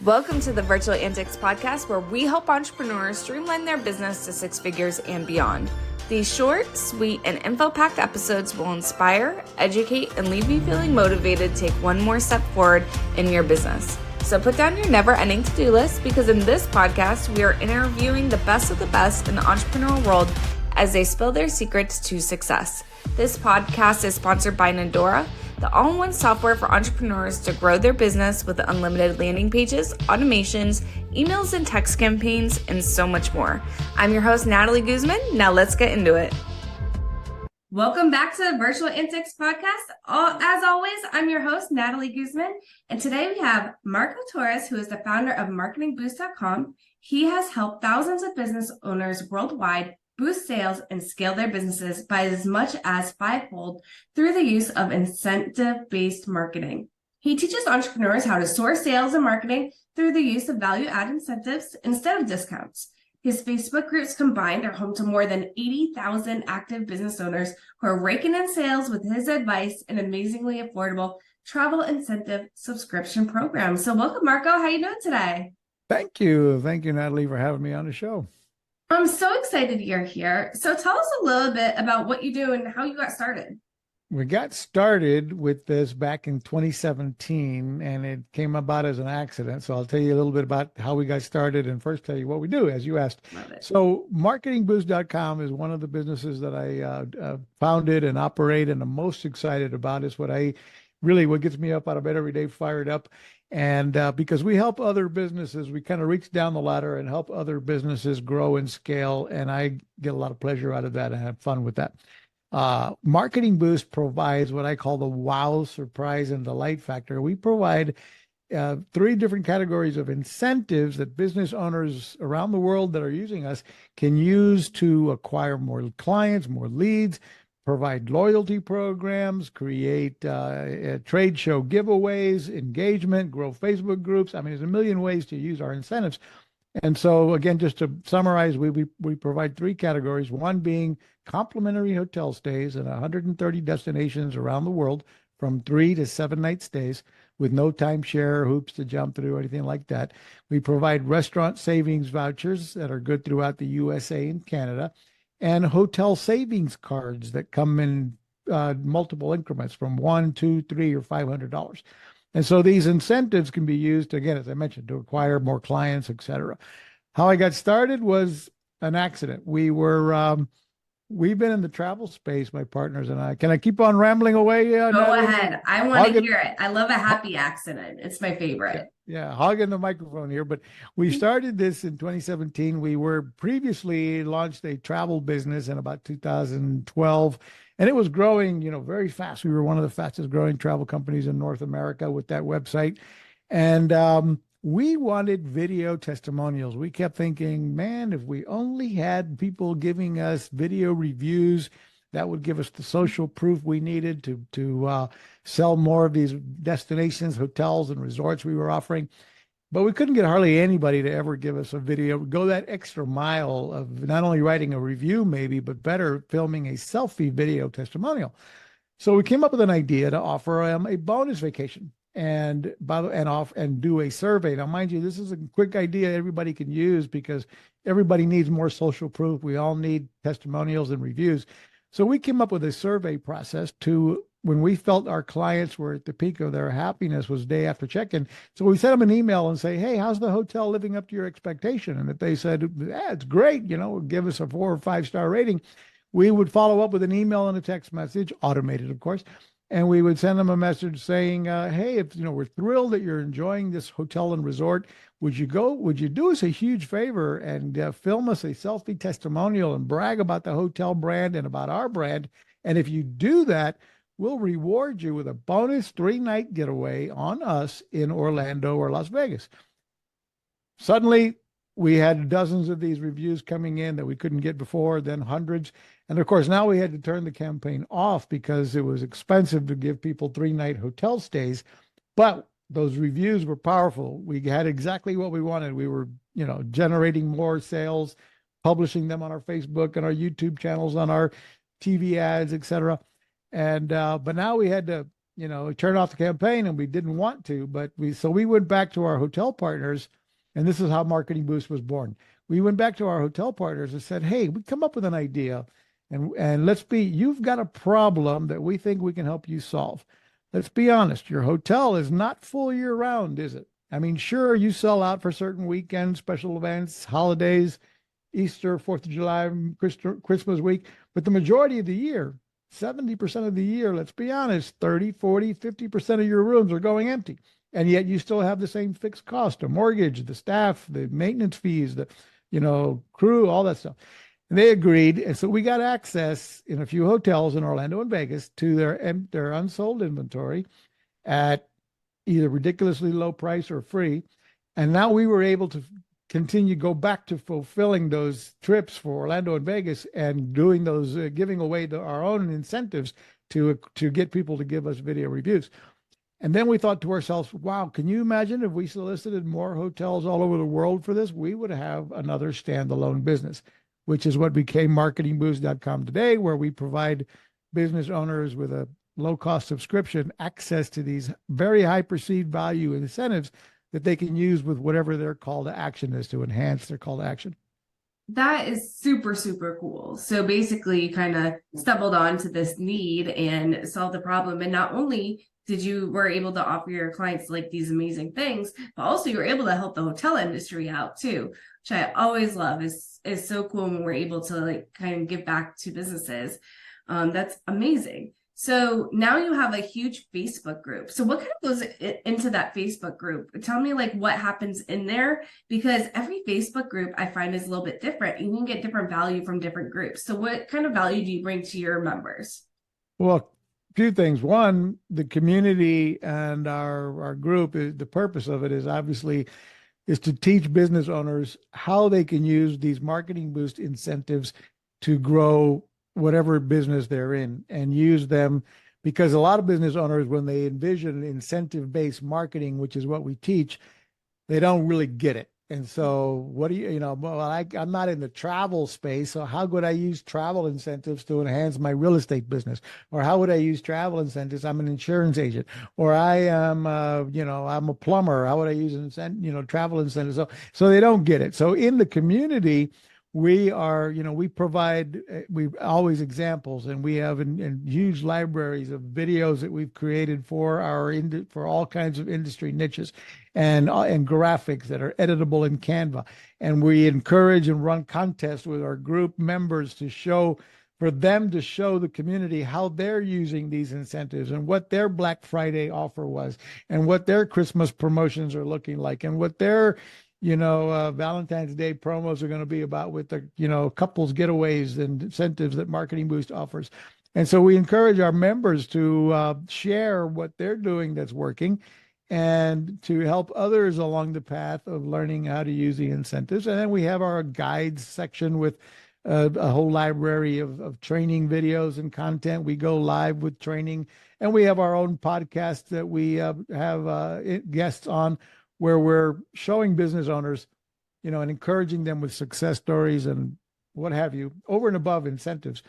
Welcome to the Virtual Antics podcast, where we help entrepreneurs streamline their business to six figures and beyond. These short, sweet, and info-packed episodes will inspire, educate, and leave you feeling motivated to take one more step forward in your business. So put down your never-ending to-do list, because in this podcast, we are interviewing the best of the best in the entrepreneurial world as they spill their secrets to success. This podcast is sponsored by Nandora, the all-in-one software for entrepreneurs to grow their business with unlimited landing pages, automations, emails and text campaigns, and so much more. I'm your host, Natalie Guzman. Now let's get into it. Welcome back to the Virtual Antics podcast. As always, I'm your host, Natalie Guzman, and today we have Marco Torres, who is the founder of marketingboost.com. He has helped thousands of business owners worldwide boost sales and scale their businesses by as much as fivefold through the use of incentive-based marketing. He teaches entrepreneurs how to source sales and marketing through the use of value-add incentives instead of discounts. His Facebook groups combined are home to more than 80,000 active business owners who are raking in sales with his advice and amazingly affordable travel incentive subscription program. So welcome, Marco. How are you doing today? Thank you. Thank you, Natalie, for having me on the show. I'm so excited you're here. So tell us a little bit about what you do and how you got started. We got started with this back in 2017, and it came about as an accident. So I'll tell you a little bit about how we got started and first tell you what we do, as you asked. Love it. So marketingboost.com is one of the businesses that I founded and operate, and I'm most excited about. Is what gets me up out of bed every day, fired up. And because we help other businesses, we kind of reach down the ladder and help other businesses grow and scale. And I get a lot of pleasure out of that and have fun with that. Marketing Boost provides what I call the wow, surprise, and delight factor. We provide three different categories of incentives that business owners around the world that are using us can use to acquire more clients, more leads, provide loyalty programs, create trade show giveaways, engagement, grow Facebook groups. I mean, there's a million ways to use our incentives. And so, again, just to summarize, we provide three categories, one being complimentary hotel stays at 130 destinations around the world from 3 to 7 night stays with no timeshare hoops to jump through or anything like that. We provide restaurant savings vouchers that are good throughout the USA and Canada, and hotel savings cards that come in multiple increments from $1, $2, $3, or $500. And so these incentives can be used, again, as I mentioned, to acquire more clients, et cetera. How I got started was an accident. We've been in the travel space, my partners and I. Can I keep on rambling away? Go ahead. I want to hear it. I love a happy accident. It's my favorite. Yeah, hogging the microphone here. But we started this in 2017. We were previously launched a travel business in about 2012, and it was growing, very fast. We were one of the fastest growing travel companies in North America with that website. And we wanted video testimonials. We kept thinking, man, if we only had people giving us video reviews, that would give us the social proof we needed to sell more of these destinations, hotels, and resorts we were offering. But we couldn't get hardly anybody to ever give us a video, go that extra mile of not only writing a review maybe, but better filming a selfie video testimonial. So we came up with an idea to offer a bonus vacation and do a survey. Now, mind you, this is a quick idea everybody can use because everybody needs more social proof. We all need testimonials and reviews. So we came up with a survey process to when we felt our clients were at the peak of their happiness was day after check-in. So we sent them an email and say, hey, how's the hotel living up to your expectation? And if they said, yeah, it's great, give us a 4 or 5 star rating, we would follow up with an email and a text message, automated, of course. And we would send them a message saying, hey, if we're thrilled that you're enjoying this hotel and resort, would you do us a huge favor and film us a selfie testimonial and brag about the hotel brand and about our brand? And if you do that, we'll reward you with a bonus 3-night getaway on us in Orlando or Las Vegas. Suddenly, we had dozens of these reviews coming in that we couldn't get before, then hundreds. And of course, now we had to turn the campaign off because it was expensive to give people 3-night hotel stays. But those reviews were powerful. We had exactly what we wanted. We were, generating more sales, publishing them on our Facebook and our YouTube channels, on our TV ads, et cetera. And but now we had to turn off the campaign, and we didn't want to, but we went back to our hotel partners, and this is how Marketing Boost was born. We went back to our hotel partners and said, "Hey, we come up with an idea, and you've got a problem that we think we can help you solve. Let's be honest, your hotel is not full year round, is it? I mean, sure, you sell out for certain weekends, special events, holidays, Easter, 4th of July, Christmas week, but the majority of the year, 70% of the year, let's be honest, 30, 40, 50% of your rooms are going empty. And yet you still have the same fixed cost, a mortgage, the staff, the maintenance fees, the, crew, all that stuff." And they agreed. And so we got access in a few hotels in Orlando and Vegas to their unsold inventory at either ridiculously low price or free. And now we were able to go back to fulfilling those trips for Orlando and Vegas and doing those, giving away our own incentives to get people to give us video reviews. And then we thought to ourselves, wow, can you imagine if we solicited more hotels all over the world for this? We would have another standalone business, which is what became marketingboost.com today, where we provide business owners with a low-cost subscription access to these very high perceived value incentives that they can use with whatever their call to action is to enhance their call to action. That is super, super cool. So basically you kind of stumbled onto this need and solved the problem. And not only were able to offer your clients like these amazing things, but also you were able to help the hotel industry out too, which I always love. Is so cool when we're able to like kind of give back to businesses. That's amazing. So now you have a huge Facebook group. So what kind of goes into that Facebook group? Tell me like what happens in there, because every Facebook group I find is a little bit different. You can get different value from different groups. So what kind of value do you bring to your members? Well, a few things. One, the community and our group, the purpose of it is obviously is to teach business owners how they can use these Marketing Boost incentives to grow whatever business they're in, and use them, because a lot of business owners, when they envision incentive-based marketing, which is what we teach, they don't really get it. And so what do I'm not in the travel space, so how would I use travel incentives to enhance my real estate business? Or how would I use travel incentives? I'm an insurance agent, or I am, I'm a plumber. How would I use travel incentives? So they don't get it. So in the community, we provide, we always examples, and we have in huge libraries of videos that we've created for for all kinds of industry niches, and graphics that are editable in Canva. And we encourage and run contests with our group members for them to show the community how they're using these incentives, and what their Black Friday offer was, and what their Christmas promotions are looking like, and what their Valentine's Day promos are going to be about with the, couples getaways and incentives that Marketing Boost offers. And so we encourage our members to share what they're doing that's working, and to help others along the path of learning how to use the incentives. And then we have our guides section with a whole library of training videos and content. We go live with training, and we have our own podcast that we have guests on, where we're showing business owners, and encouraging them with success stories and what have you, over and above incentives,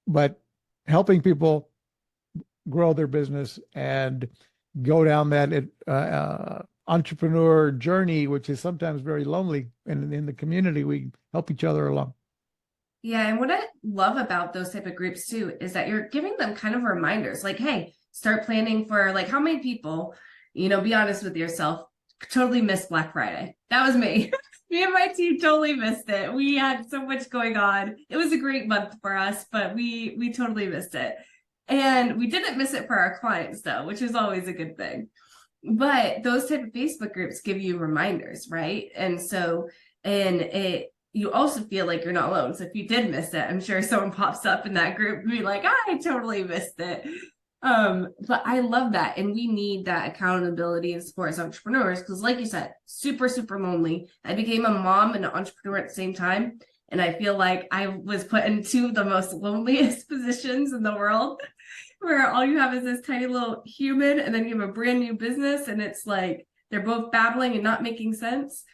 but helping people grow their business and go down that entrepreneur journey, which is sometimes very lonely. And in the community, we help each other along. Yeah. And what I love about those type of groups too, is that you're giving them kind of reminders like, hey, start planning for, like, how many people, be honest with yourself, totally missed Black Friday. That was me. Me and my team totally missed it. We had so much going on. It was a great month for us, but we totally missed it. And we didn't miss it for our clients though, which is always a good thing. But those type of Facebook groups give you reminders, right? And so, you also feel like you're not alone. So if you did miss it, I'm sure someone pops up in that group and be like, I totally missed it. But I love that. And we need that accountability and support as entrepreneurs, because like you said, super, super lonely. I became a mom and an entrepreneur at the same time. And I feel like I was put in two of the most loneliest positions in the world, where all you have is this tiny little human, and then you have a brand new business, and it's like they're both babbling and not making sense.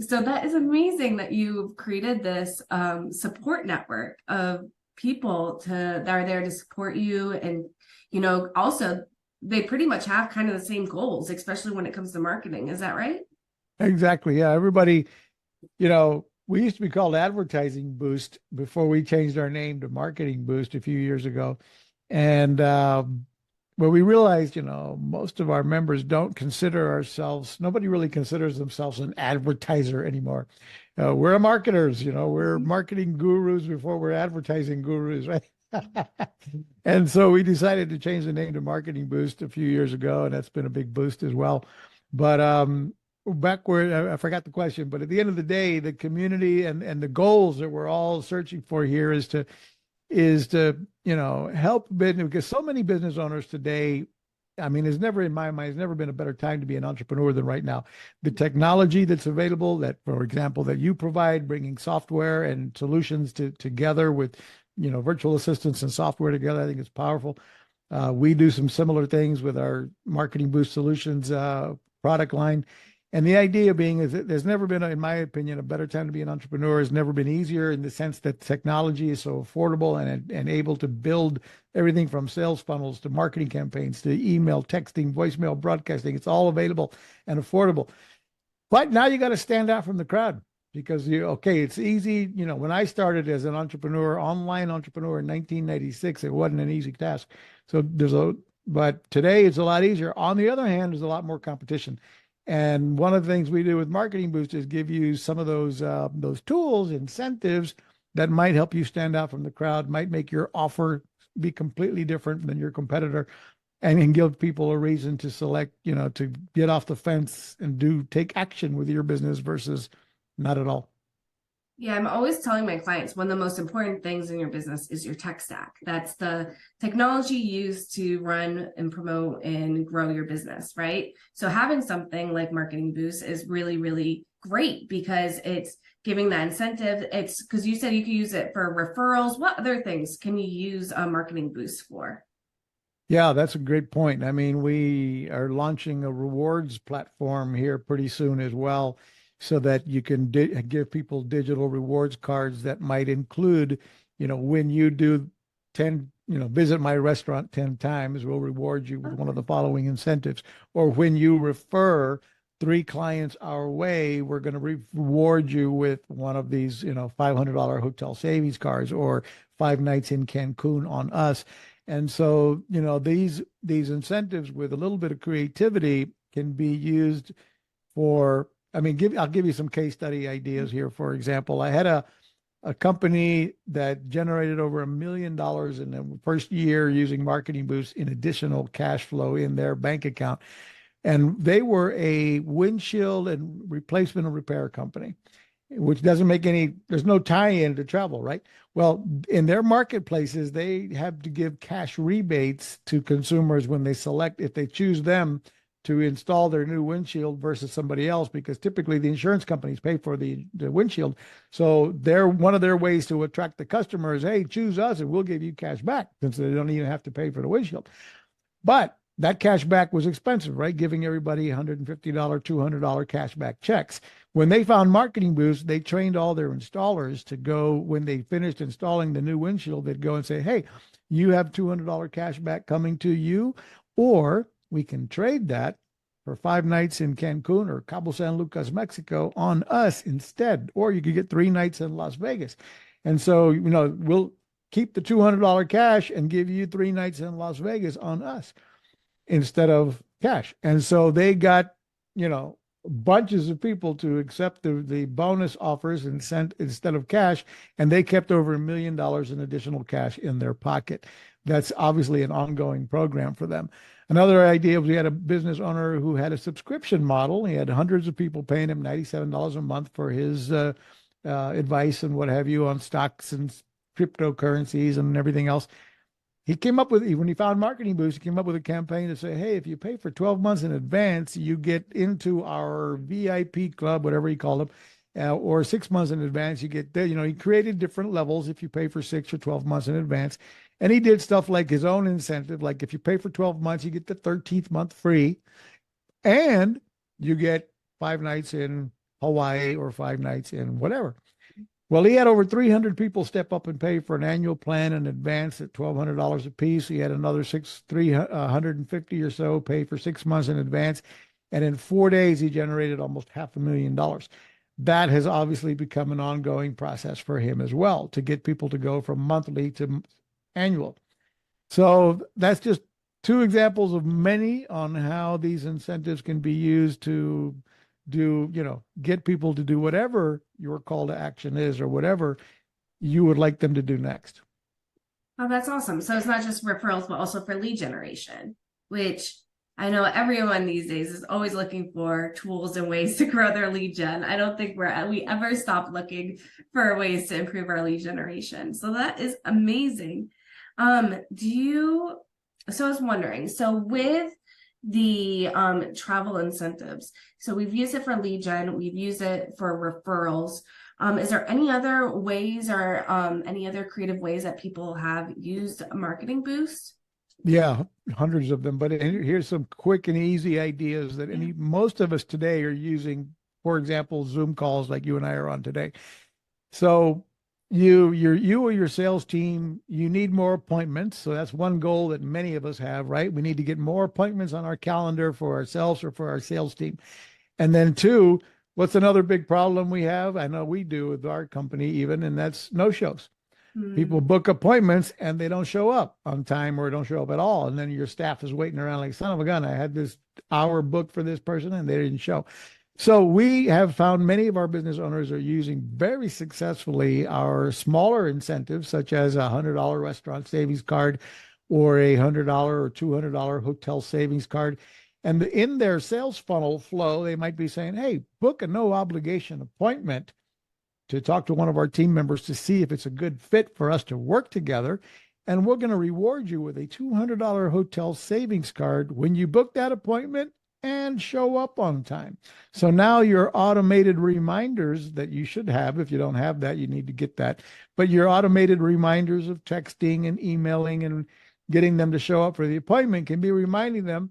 So that is amazing that you've created this support network of people that are there to support you, and also they pretty much have kind of the same goals, especially when it comes to marketing. Is that right? Exactly. Yeah. Everybody, we used to be called Advertising Boost before we changed our name to Marketing Boost a few years ago. And well, we realized, most of our members don't consider ourselves, nobody really considers themselves an advertiser anymore. We're marketers, we're marketing gurus before we're advertising gurus, right? And so we decided to change the name to Marketing Boost a few years ago, and that's been a big boost as well. But back where I forgot the question, but at the end of the day, the community and the goals that we're all searching for here is to help business, because so many business owners today, I mean, there's never, in my mind, there's never been a better time to be an entrepreneur than right now. The technology that's available, that, for example, that you provide, bringing software and solutions together with, virtual assistants and software together, I think it's powerful. We do some similar things with our Marketing Boost Solutions product line. And the idea being is that there's never been, in my opinion, a better time to be an entrepreneur. It's never been easier, in the sense that technology is so affordable and able to build everything from sales funnels to marketing campaigns to email, texting, voicemail, broadcasting. It's all available and affordable. But now you got to stand out from the crowd, because it's easy. When I started as an entrepreneur, online entrepreneur in 1996, it wasn't an easy task. So but today it's a lot easier. On the other hand, there's a lot more competition. And one of the things we do with Marketing Boost is give you some of those tools, incentives that might help you stand out from the crowd, might make your offer be completely different than your competitor, and give people a reason to select, to get off the fence and take action with your business versus not at all. Yeah, I'm always telling my clients one of the most important things in your business is your tech stack. That's the technology used to run and promote and grow your business, right? So having something like Marketing Boost is really, really great, because it's giving that incentive. It's because you said you could use it for referrals. What other things can you use a Marketing Boost for? Yeah, that's a great point. I mean, we are launching a rewards platform here pretty soon as well, so that you can give people digital rewards cards that might include, when you do 10, visit my restaurant 10 times, we'll reward you with one of the following incentives. Or when you refer 3 clients our way, we're going to reward you with one of these, $500 hotel savings cards, or 5 nights in Cancun on us. And so, these incentives with a little bit of creativity can be used for, I'll give you some case study ideas here. For example, I had a company that generated over $1 million in the first year using Marketing Boost in additional cash flow in their bank account. And they were a windshield and replacement and repair company, which doesn't make there's no tie-in to travel, right? Well, in their marketplaces, they have to give cash rebates to consumers when they select, if they choose them to install their new windshield versus somebody else, because typically the insurance companies pay for the windshield. So one of their ways to attract the customers, hey, choose us and we'll give you cash back, since they don't even have to pay for the windshield. But that cash back was expensive, right? Giving everybody $150, $200 cash back checks. When they found Marketing Boost, they trained all their installers to go, when they finished installing the new windshield, they'd go and say, hey, you have $200 cash back coming to you, or we can trade that for 5 nights in Cancun or Cabo San Lucas, Mexico on us instead. Or you could get 3 nights in Las Vegas. And so, we'll keep the $200 cash and give you 3 nights in Las Vegas on us instead of cash. And so they got, bunches of people to accept the bonus offers and sent instead of cash. And they kept over $1 million in additional cash in their pocket. That's obviously an ongoing program for them. Another idea was, we had a business owner who had a subscription model. He had hundreds of people paying him $97 a month for his advice and what have you on stocks and cryptocurrencies and everything else. He came up with, when he found Marketing Boost, he came up with a campaign to say, hey, if you pay for 12 months in advance, you get into our VIP club, whatever he called them, or 6 months in advance, you get there. He created different levels if you pay for 6 or 12 months in advance. And he did stuff like his own incentive, like if you pay for 12 months, you get the 13th month free, and you get 5 nights in Hawaii or 5 nights in whatever. Well, he had over 300 people step up and pay for an annual plan in advance at $1,200 a piece. He had another 350 or so pay for 6 months in advance. And in 4 days, he generated almost $500,000. That has obviously become an ongoing process for him as well to get people to go from monthly to annual. So that's just two examples of many on how these incentives can be used to get people to do whatever your call to action is or whatever you would like them to do next. Oh, that's awesome. So it's not just referrals, but also for lead generation, which I know everyone these days is always looking for tools and ways to grow their lead gen. I don't think we ever stop looking for ways to improve our lead generation. So that is amazing. So I was wondering, so with the travel incentives, so we've used it for lead gen, we've used it for referrals. Is there any other ways or any other creative ways that people have used a marketing boost? Yeah, hundreds of them. But here's some quick and easy ideas that most of us today are using. For example, Zoom calls like you and I are on today. So you or your sales team, you need more appointments. So that's one goal that many of us have, right? We need to get more appointments on our calendar for ourselves or for our sales team. And then two, what's another big problem we have? I know we do with our company even, and that's no-shows. People book appointments and they don't show up on time or don't show up at all. And then your staff is waiting around like, son of a gun, I had this hour booked for this person and they didn't show. So we have found many of our business owners are using very successfully our smaller incentives, such as a $100 restaurant savings card or a $100 or $200 hotel savings card. And in their sales funnel flow, they might be saying, hey, book a no obligation appointment to talk to one of our team members to see if it's a good fit for us to work together. And we're going to reward you with a $200 hotel savings card when you book that appointment and show up on time. So now your automated reminders that you should have, if you don't have that, you need to get that. But your automated reminders of texting and emailing and getting them to show up for the appointment can be reminding them,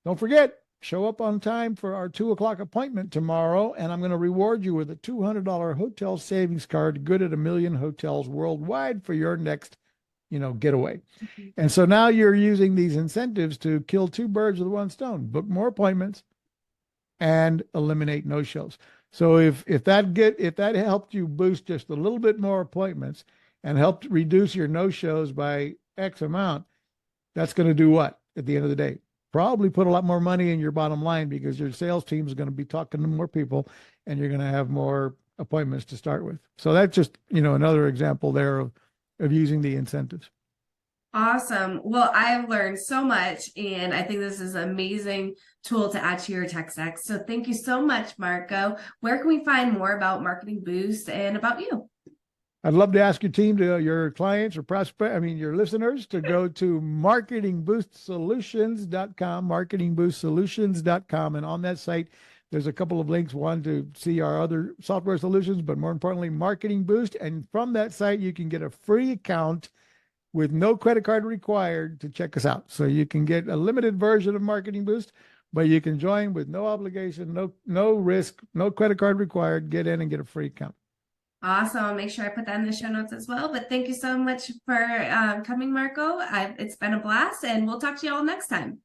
don't forget, show up on time for our 2:00 appointment tomorrow, and I'm going to reward you with a $200 hotel savings card, good at 1 million hotels worldwide for your next, getaway. And so now you're using these incentives to kill two birds with one stone, book more appointments and eliminate no-shows. So if that helped you boost just a little bit more appointments and helped reduce your no-shows by X amount, that's going to do what at the end of the day? Probably put a lot more money in your bottom line because your sales team is going to be talking to more people and you're going to have more appointments to start with. So that's just, another example there of using the incentives. Awesome. Well, I've learned so much and I think this is an amazing tool to add to your tech stack. So thank you so much, Marco. Where can we find more about Marketing Boost and about you? I'd love to ask your team, your clients or your listeners to go to marketingboostsolutions.com, marketingboostsolutions.com. And on that site, there's a couple of links, one to see our other software solutions, but more importantly, Marketing Boost. And from that site, you can get a free account with no credit card required to check us out. So you can get a limited version of Marketing Boost, but you can join with no obligation, no risk, no credit card required. Get in and get a free account. Awesome. I'll make sure I put that in the show notes as well. But thank you so much for coming, Marco. It's been a blast, and we'll talk to you all next time.